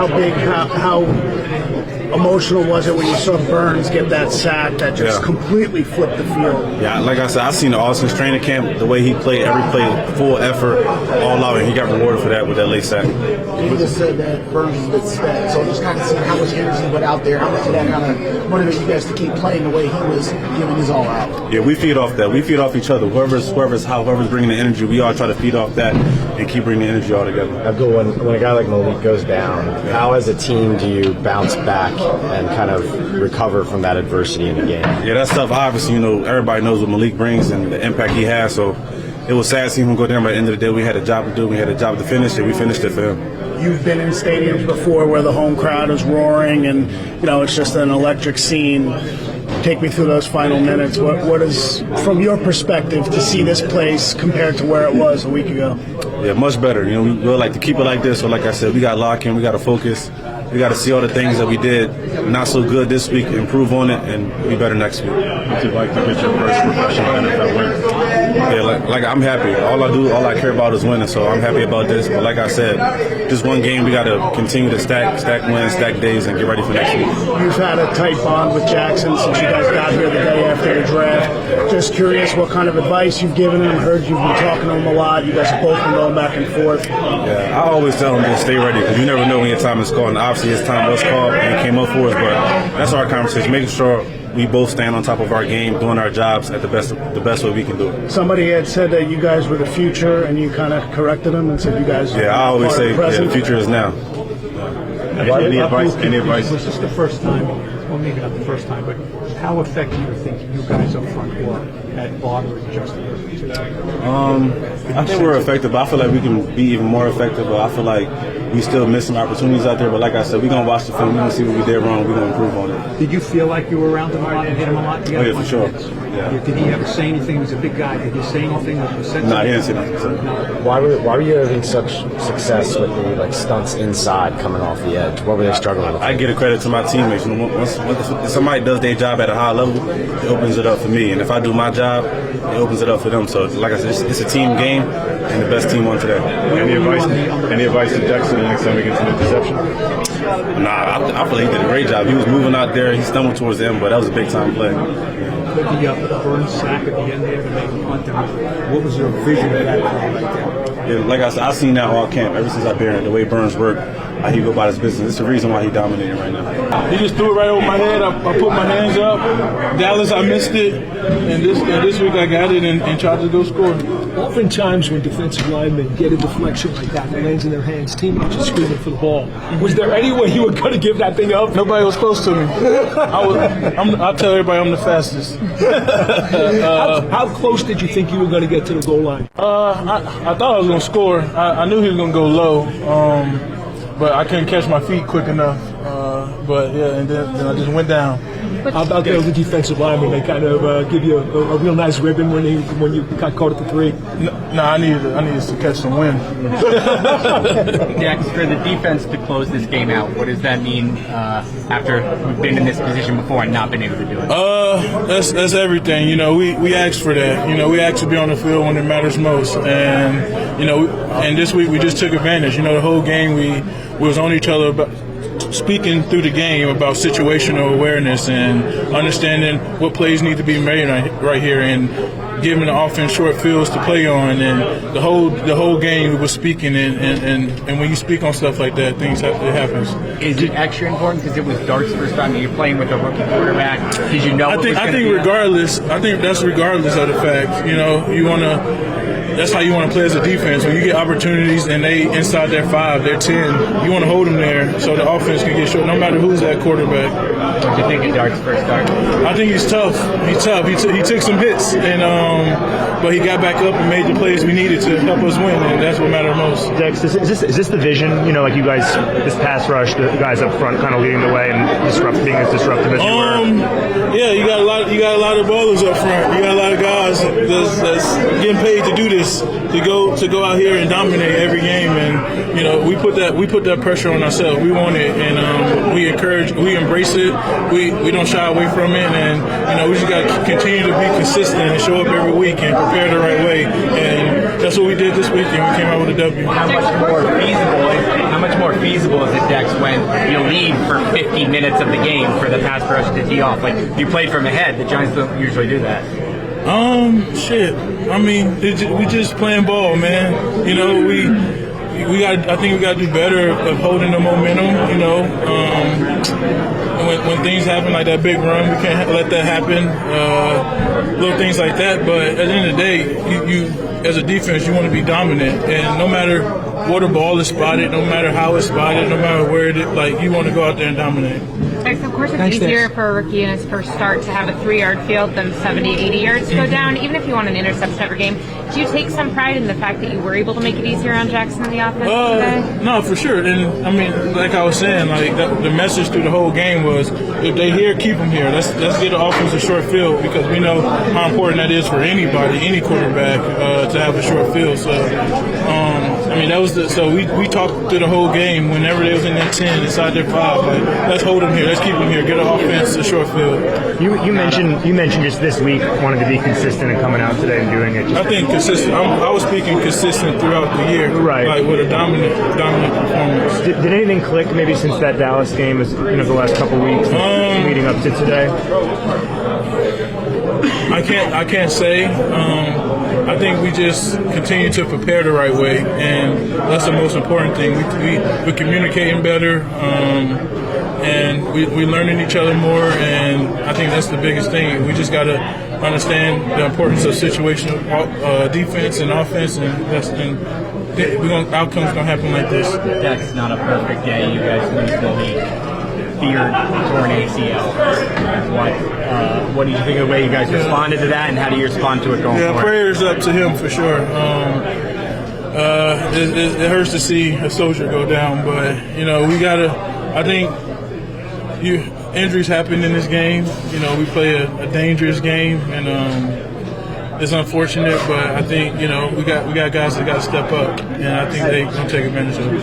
How big, how emotional was it when you saw Burns get that sack that just completely flipped the field? Yeah, like I said, I've seen the Austin's training camp, the way he played, every play, full effort, all out, and he got rewarded for that with that late sack. You just said that Burns is the stat, so just kind of seeing how much energy he put out there, how much of that kind of motivated you guys to keep playing the way he was giving his all out. Yeah, we feed off that. We feed off each other. Whoever's bringing the energy, we all try to feed off that and keep bringing the energy all together. Abdul, when a guy like Malik goes down, how as a team do you bounce back and kind of recover from that adversity in the game? Yeah, that's tough. Obviously, everybody knows what Malik brings and the impact he has, so it was sad seeing him go down, but at the end of the day, we had a job to do. We had a job to finish, and we finished it for him. You've been in stadiums before where the home crowd is roaring and, it's just an electric scene. Take me through those final minutes. What is, from your perspective, to see this place compared to where it was a week ago? Yeah, much better. We would like to keep it like this, so like I said, we got to lock in, we got to focus. We got to see all the things that we did not so good this week, improve on it, and be better next week. What's it like to get your first professional NFL win? Yeah, like I'm happy. All I care about is winning, so I'm happy about this. But like I said, just one game, we got to continue to stack wins, stack days, and get ready for next week. You've had a tight bond with Jackson since you guys got here the day after the draft. Just curious what kind of advice you've given him. Heard you've been talking to him a lot. You guys have both been going back and forth. Yeah, I always tell him just stay ready because you never know when your time is called. And obviously his time was called and he came up for us, but that's our conversation, making sure we both stand on top of our game, doing our jobs at the best way we can do it. Somebody had said that you guys were the future, and you kind of corrected them and said you guys. Yeah, I always say the future is now. Any advice? Was this the first time? Well, maybe not the first time, but how effective do you think you guys up front were at bothering Justin Herbert today? I think we're effective, but I feel like we can be even more effective. But I feel like we still missing opportunities out there. But like I said, we're going to watch the film. We're going to see what we did wrong. We're going to improve on it. Did you feel like you were around him a lot and hit him a lot? Oh, yeah, for sure. Yeah. Did he ever say anything? He was a big guy. Did he say anything that was sensitive? No, he didn't say nothing. No. Why were you having such success with the stunts inside coming off the edge? What were they struggling with? I give a credit to my teammates. Once somebody does their job at a high level, it opens it up for me. And if I do my job, it opens it up for them. So, like I said, it's a team game, and the best team won today. Any advice to Dexter the next time we get to the interception? Nah, I feel like he did a great job. He was moving out there. He stumbled towards the end, but that was a big-time play. The Burns sack at the end there to make him punt him. What was your vision of that play right there? Yeah, like I said, I've seen that all camp ever since I've been here. The way Burns worked, how he go about his business. It's the reason why he dominating right now. He just threw it right over my head. I put my hands up. Dallas, I missed it, and this week I got it and tried to go score. Oftentimes when defensive linemen get a deflection like that that lands in their hands, teammates are screaming for the ball. Was there any way you were going to give that thing up? Nobody was close to me. I'll tell everybody I'm the fastest. How close did you think you were going to get to the goal line? I thought I was going to score. I knew he was going to go low, but I couldn't catch my feet quick enough. But yeah, and then I just went down. How about the other defensive linemen? They kind of give you a real nice ribbon when you got caught at the three. No, I needed to catch some wind. Yeah, for the defense to close this game out, what does that mean after we've been in this position before and not been able to do it? That's everything. We asked for that. We asked to be on the field when it matters most, and and this week we just took advantage. The whole game we was on each other about speaking through the game about situational awareness and understanding what plays need to be made right here and giving the offense short fields to play on, and the whole game we were speaking and when you speak on stuff like that, it happens. Is it extra important because it was Dart's first time that you're playing with a rookie quarterback? Did you know? I think regardless. I think that's regardless of the fact. You want to. That's how you want to play as a defense. When you get opportunities and they inside their 5, their 10, you want to hold them there so the offense can get short, no matter who's that quarterback. What do you think of Dart's first start? I think he's tough. He's tough. He took some hits, but he got back up and made the plays we needed to help us win, and that's what mattered most. Dex, is this the vision? Like you guys, this pass rush, the guys up front kind of leading the way and being as disruptive as you were. Yeah, you got a lot of ballers up front. You got a lot of guys that's getting paid to do this. is to go out here and dominate every game, and we put that pressure on ourselves. We want it, and we embrace it. We don't shy away from it, and we just got to continue to be consistent and show up every week and prepare the right way. And that's what we did this week, and we came out with a W. How much more feasible is it, Dex, when you lead for 50 minutes of the game for the pass rush to tee off? Like, you played from ahead. The Giants don't usually do that. Shit. I mean, we just playing ball, man. I think we got to do better of holding the momentum. When things happen like that big run, we can't let that happen. Little things like that. But at the end of the day, you as a defense, you want to be dominant, and no matter where the ball is spotted, no matter how it's spotted, no matter where it is, you want to go out there and dominate. Of course, it's easier for a rookie in his first start to have a 3-yard field than 70, 80 yards to go down, even if you want an interception every game. Do you take some pride in the fact that you were able to make it easier on Jackson in the offense today? No, for sure. And, I mean, like I was saying, the message through the whole game was, if they here, keep them here. Let's get the offense a short field, because we know how important that is for anybody, any quarterback, to have a short field. So, we talked through the whole game whenever they was in that 10, inside their 5. Let's hold them here. Let's keep them here. Get the offense a short field. You mentioned just this week wanted to be consistent and coming out today and doing it. I think consistent. I was speaking consistent throughout the year, right? With a dominant performance. Did anything click maybe since that Dallas game, the last couple weeks leading up to today? I can't say. I think we just continue to prepare the right way, and that's the most important thing. We're communicating better, and we're learning each other more, and I think that's the biggest thing. We just got to understand the importance of situational defense and offense, and outcomes gonna happen like this. That's not a perfect day. You guys lose the league. Feared torn ACL. What do you think of the way you guys responded to that, and how do you respond to it going forward? Prayers up to him for sure. It hurts to see a soldier go down, but we gotta. I think injuries happen in this game. We play a dangerous game, and it's unfortunate, but I think we got guys that got to step up, and I think they're gonna take advantage of it.